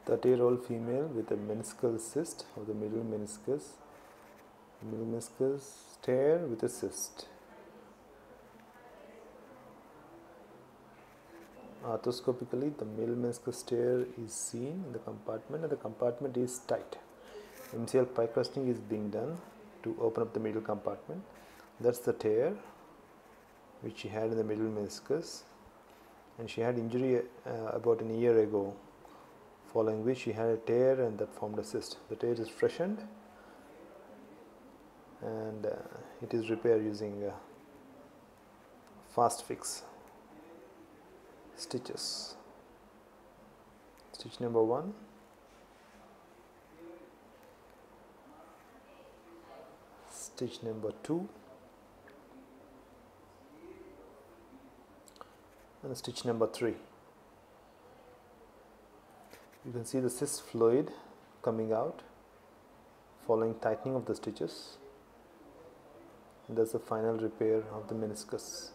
30-year-old female with a meniscal cyst of the middle meniscus. Middle meniscus tear with a cyst. Arthroscopically, the middle meniscus tear is seen in the compartment and the compartment is tight. MCL pie-crusting is being done to open up the middle compartment. That's the tear which she had in the middle meniscus, and she had injury about a year ago, following which she had a tear and that formed a cyst. The tear is freshened and it is repaired using fast fix stitches. Stitch number 1, stitch number 2, and stitch number 3. You can see the cyst fluid coming out following tightening of the stitches. And that's the final repair of the meniscus.